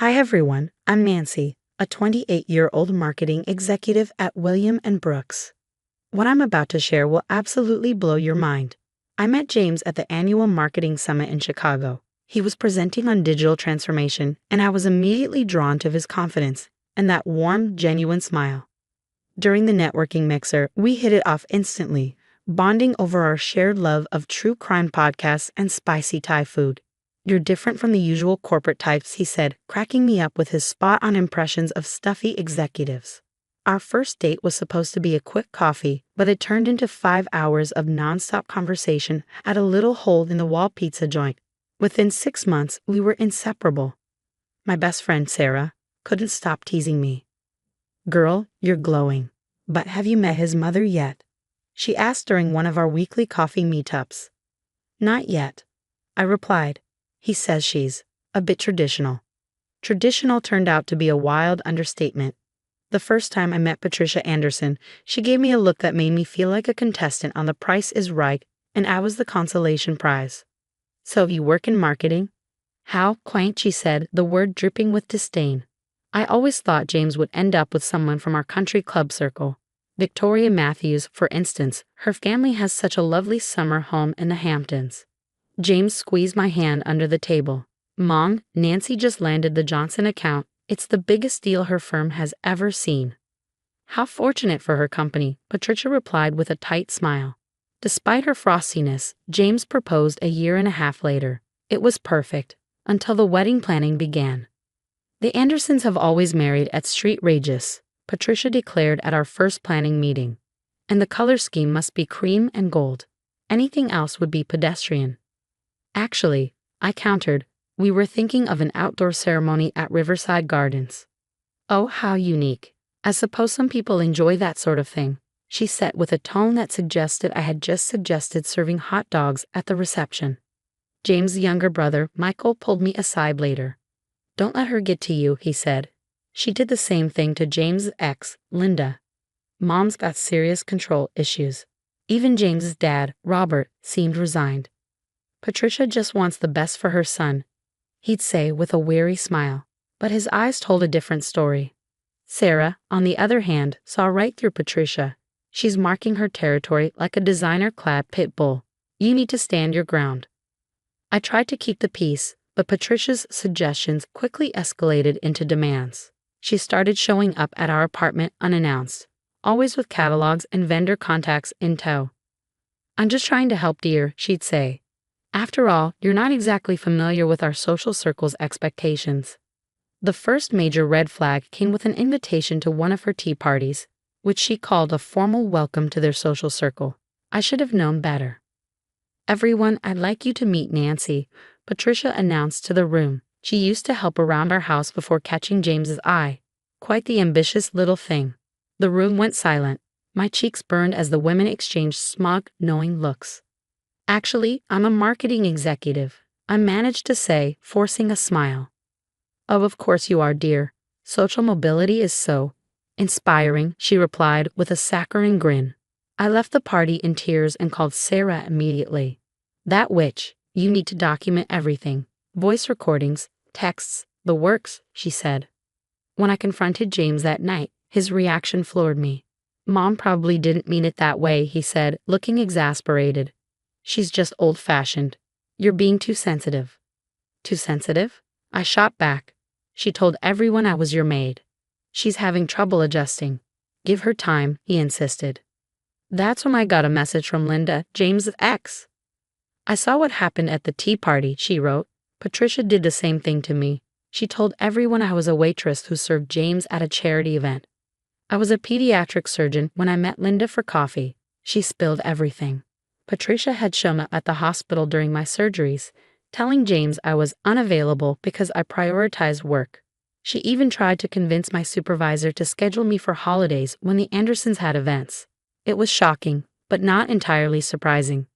Hi everyone, I'm Nancy, a 28-year-old marketing executive at William & Brooks. What I'm about to share will absolutely blow your mind. I met James at the annual marketing summit in Chicago. He was presenting on digital transformation, and I was immediately drawn to his confidence and that warm, genuine smile. During the networking mixer, we hit it off instantly, bonding over our shared love of true crime podcasts and spicy Thai food. "You're different from the usual corporate types," he said, cracking me up with his spot-on impressions of stuffy executives. Our first date was supposed to be a quick coffee, but it turned into 5 hours of nonstop conversation at a little hole-in-the-wall pizza joint. Within 6 months, we were inseparable. My best friend, Sarah, couldn't stop teasing me. "Girl, you're glowing. But have you met his mother yet?" she asked during one of our weekly coffee meetups. "Not yet," I replied. "He says she's a bit traditional." Traditional turned out to be a wild understatement. The first time I met Patricia Anderson, she gave me a look that made me feel like a contestant on The Price is Right, and I was the consolation prize. "So you work in marketing?" "How quaint," she said, the word dripping with disdain. I always thought James would end up with someone from our country club circle. Victoria Matthews, for instance, her family has such a lovely summer home in the Hamptons. James squeezed my hand under the table. "Mom, Nancy just landed the Johnson account. It's the biggest deal her firm has ever seen." "How fortunate for her company," Patricia replied with a tight smile. Despite her frostiness, James proposed a year and a half later. It was perfect, until the wedding planning began. "The Andersons have always married at street rages," Patricia declared at our first planning meeting. "And the color scheme must be cream and gold. Anything else would be pedestrian." "Actually," I countered, "we were thinking of an outdoor ceremony at Riverside Gardens." "Oh, how unique. I suppose some people enjoy that sort of thing," she said with a tone that suggested I had just suggested serving hot dogs at the reception. James' younger brother, Michael, pulled me aside later. "Don't let her get to you," he said. "She did the same thing to James' ex, Linda. Mom's got serious control issues." Even James's dad, Robert, seemed resigned. "Patricia just wants the best for her son," he'd say with a weary smile, but his eyes told a different story. Sarah, on the other hand, saw right through Patricia. "She's marking her territory like a designer-clad pit bull. You need to stand your ground." I tried to keep the peace, but Patricia's suggestions quickly escalated into demands. She started showing up at our apartment unannounced, always with catalogs and vendor contacts in tow. "I'm just trying to help, dear," she'd say. "After all, you're not exactly familiar with our social circle's expectations." The first major red flag came with an invitation to one of her tea parties, which she called a formal welcome to their social circle. I should have known better. "Everyone, I'd like you to meet Nancy," Patricia announced to the room. She used to help around our house before catching James's eye. Quite the ambitious little thing. The room went silent. My cheeks burned as the women exchanged smug, knowing looks. "Actually, I'm a marketing executive," I managed to say, forcing a smile. "Oh, of course you are, dear. Social mobility is so inspiring," she replied with a saccharine grin. I left the party in tears and called Sarah immediately. "That witch, you need to document everything. Voice recordings, texts, the works," she said. When I confronted James that night, his reaction floored me. "Mom probably didn't mean it that way," he said, looking exasperated. "She's just old-fashioned. You're being too sensitive." "Too sensitive?" I shot back. "She told everyone I was your maid. She's having trouble adjusting. Give her time," he insisted. That's when I got a message from Linda, James' ex. "I saw what happened at the tea party," she wrote. "Patricia did the same thing to me. She told everyone I was a waitress who served James at a charity event. I was a pediatric surgeon when I met Linda for coffee. She spilled everything. Patricia had shown up at the hospital during my surgeries, telling James I was unavailable because I prioritized work. She even tried to convince my supervisor to schedule me for holidays when the Andersons had events. It was shocking, but not entirely surprising.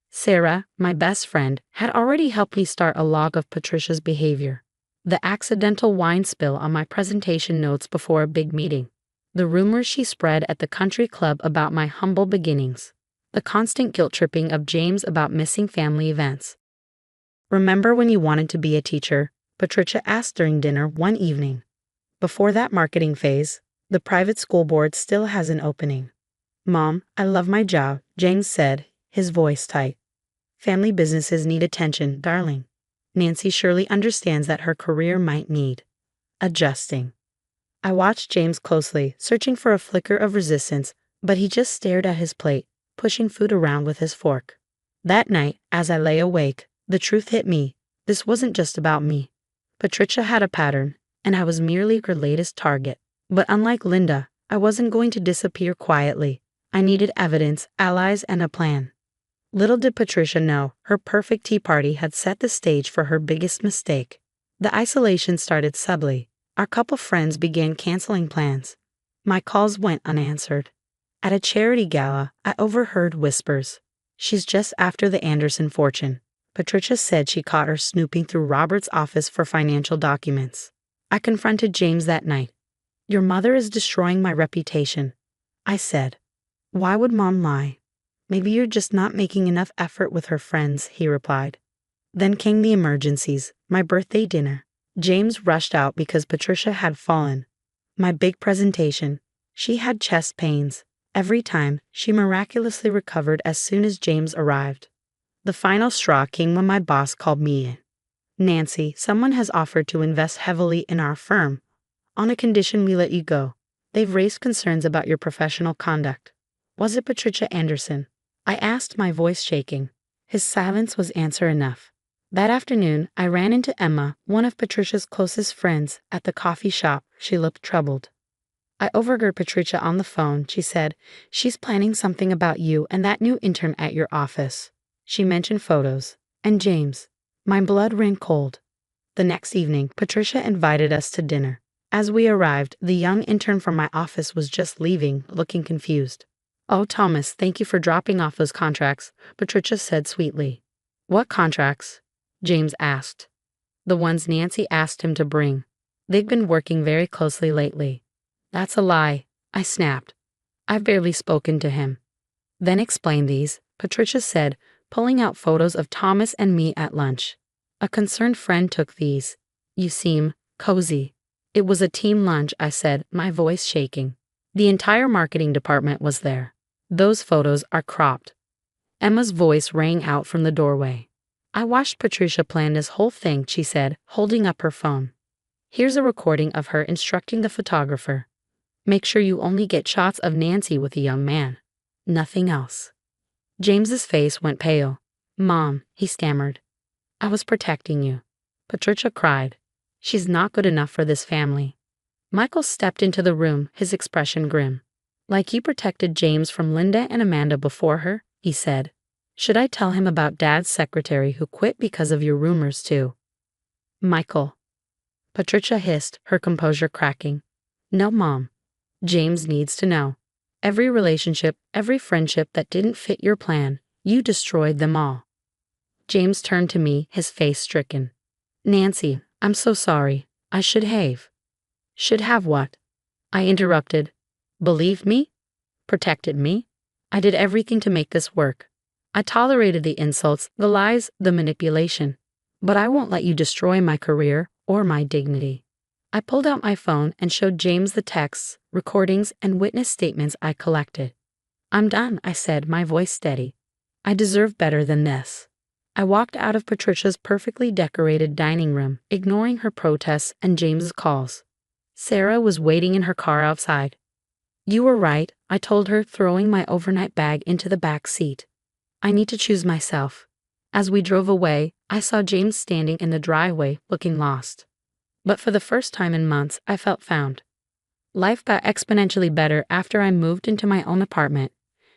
Sarah, my best friend, had already helped me start a log of Patricia's behavior. The accidental wine spill on my presentation notes before a big meeting. The rumors she spread at the country club about my humble beginnings. The constant guilt-tripping of James about missing family events. "Remember when you wanted to be a teacher?" Patricia asked during dinner one evening. Before that marketing phase, the private school board still has an opening. Mom, I love my job, James said, his voice tight. Family businesses need attention, darling. Nancy surely understands that her career might need adjusting. I watched James closely, searching for a flicker of resistance, but he just stared at his plate, pushing food around with his fork. That night, as I lay awake, the truth hit me. This wasn't just about me. Patricia had a pattern, and I was merely her latest target. But unlike Linda, I wasn't going to disappear quietly. I needed evidence, allies, and a plan. Little did Patricia know, her perfect tea party had set the stage for her biggest mistake. The isolation started subtly. Our couple friends began canceling plans. My calls went unanswered. At a charity gala, I overheard whispers. She's just after the Anderson fortune. Patricia said she caught her snooping through Robert's office for financial documents. I confronted James that night. Your mother is destroying my reputation, I said. Why would Mom lie? Maybe you're just not making enough effort with her friends, he replied. Then came the emergencies, my birthday dinner. James rushed out because Patricia had fallen. My big presentation. She had chest pains. Every time, she miraculously recovered as soon as James arrived. The final straw came when my boss called me in. Nancy, someone has offered to invest heavily in our firm, on a condition we let you go. They've raised concerns about your professional conduct. Was it Patricia Anderson? I asked, my voice shaking. His silence was answer enough. That afternoon, I ran into Emma, one of Patricia's closest friends, at the coffee shop. She looked troubled. I overheard Patricia on the phone. She said, she's planning something about you and that new intern at your office. She mentioned photos. And James. My blood ran cold. The next evening, Patricia invited us to dinner. As we arrived, the young intern from my office was just leaving, looking confused. Oh, Thomas, thank you for dropping off those contracts, Patricia said sweetly. What contracts? James asked. The ones Nancy asked him to bring. They've been working very closely lately. That's a lie, I snapped. I've barely spoken to him. Then explain these, Patricia said, pulling out photos of Thomas and me at lunch. A concerned friend took these. You seem cozy. It was a team lunch, I said, my voice shaking. The entire marketing department was there. Those photos are cropped. Emma's voice rang out from the doorway. I watched Patricia plan this whole thing, she said, holding up her phone. Here's a recording of her instructing the photographer. Make sure you only get shots of Nancy with a young man. Nothing else. James's face went pale. Mom, he stammered. I was protecting you. Patricia cried. She's not good enough for this family. Michael stepped into the room, his expression grim. Like you protected James from Linda and Amanda before her, he said. Should I tell him about Dad's secretary who quit because of your rumors too? Michael. Patricia hissed, her composure cracking. No, Mom. James needs to know. Every relationship, every friendship that didn't fit your plan, you destroyed them all. James turned to me, his face stricken. Nancy, I'm so sorry. I should have. Should have what? I interrupted. Believed me? Protected me? I did everything to make this work. I tolerated the insults, the lies, the manipulation. But I won't let you destroy my career or my dignity. I pulled out my phone and showed James the texts, recordings, and witness statements I collected. I'm done, I said, my voice steady. I deserve better than this. I walked out of Patricia's perfectly decorated dining room, ignoring her protests and James's calls. Sarah was waiting in her car outside. You were right, I told her, throwing my overnight bag into the back seat. I need to choose myself. As we drove away, I saw James standing in the driveway, looking lost. But for the first time in months, I felt found. Life got exponentially better after I moved into my own apartment.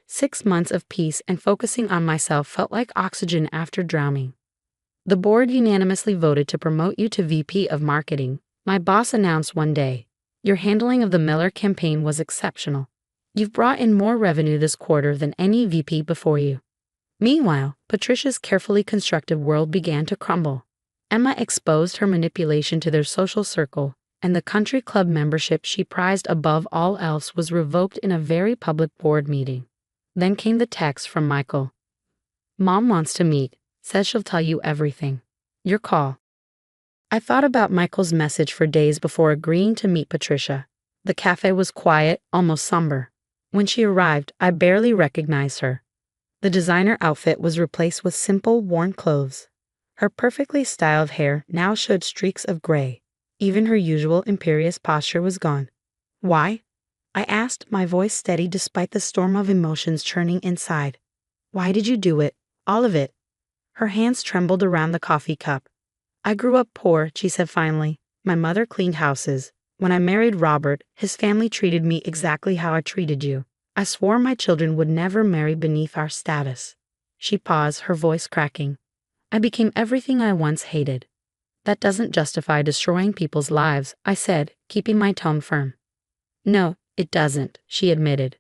6 months of peace and focusing on myself felt like oxygen after drowning. The board unanimously voted to promote you to VP of Marketing. My boss announced one day. Your handling of the Miller campaign was exceptional. You've brought in more revenue this quarter than any VP before you. Meanwhile, Patricia's carefully constructed world began to crumble. Emma exposed her manipulation to their social circle, and the country club membership she prized above all else was revoked in a very public board meeting. Then came the text from Michael. Mom wants to meet, says she'll tell you everything. Your call. I thought about Michael's message for days before agreeing to meet Patricia. The cafe was quiet, almost somber. When she arrived, I barely recognized her. The designer outfit was replaced with simple, worn clothes. Her perfectly styled hair now showed streaks of gray. Even her usual imperious posture was gone. "Why?" I asked, my voice steady despite the storm of emotions churning inside. "Why did you do it? All of it?" Her hands trembled around the coffee cup. "I grew up poor," she said finally. "My mother cleaned houses. When I married Robert, his family treated me exactly how I treated you. I swore my children would never marry beneath our status." She paused, her voice cracking. "I became everything I once hated." "That doesn't justify destroying people's lives," I said, keeping my tone firm. "No, it doesn't," she admitted.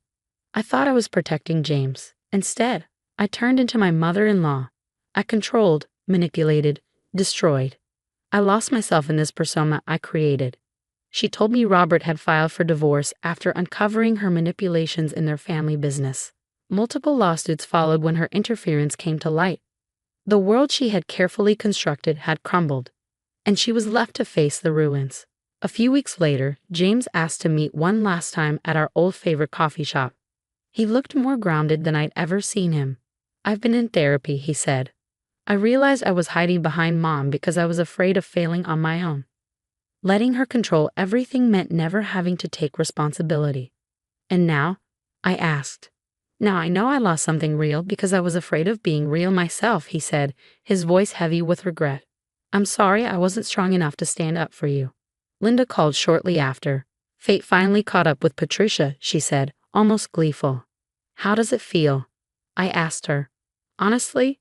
"I thought I was protecting James. Instead, I turned into my mother-in-law. I controlled, manipulated, destroyed. I lost myself in this persona I created." She told me Robert had filed for divorce after uncovering her manipulations in their family business. Multiple lawsuits followed when her interference came to light. The world she had carefully constructed had crumbled, and she was left to face the ruins. A few weeks later, James asked to meet one last time at our old favorite coffee shop. He looked more grounded than I'd ever seen him. "I've been in therapy," he said. "I realized I was hiding behind Mom because I was afraid of failing on my own. Letting her control everything meant never having to take responsibility." "And now?" I asked. "Now I know I lost something real because I was afraid of being real myself," he said, his voice heavy with regret. "I'm sorry I wasn't strong enough to stand up for you." Linda called shortly after. "Fate finally caught up with Patricia," she said, almost gleeful. "How does it feel?" I asked her. "Honestly,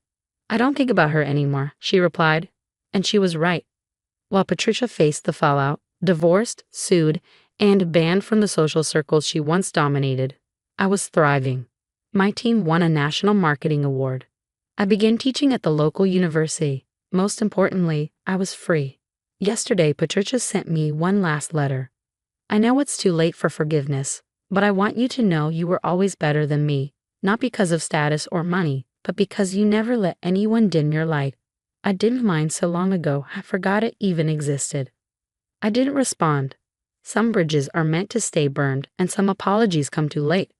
I don't think about her anymore," she replied. And she was right. While Patricia faced the fallout, divorced, sued, and banned from the social circles she once dominated, I was thriving. My team won a national marketing award. I began teaching at the local university. Most importantly, I was free. Yesterday, Patricia sent me one last letter. "I know it's too late for forgiveness, but I want you to know you were always better than me, not because of status or money, but because you never let anyone dim your light. I dimmed mine so long ago I forgot it even existed." I didn't respond. Some bridges are meant to stay burned, and some apologies come too late.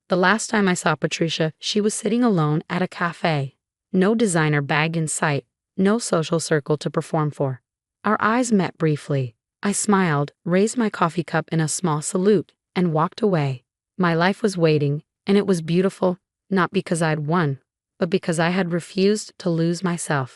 The last time I saw Patricia, she was sitting alone at a cafe. No designer bag in sight, no social circle to perform for. Our eyes met briefly. I smiled, raised my coffee cup in a small salute, and walked away. My life was waiting, and it was beautiful, not because I'd won, but because I had refused to lose myself.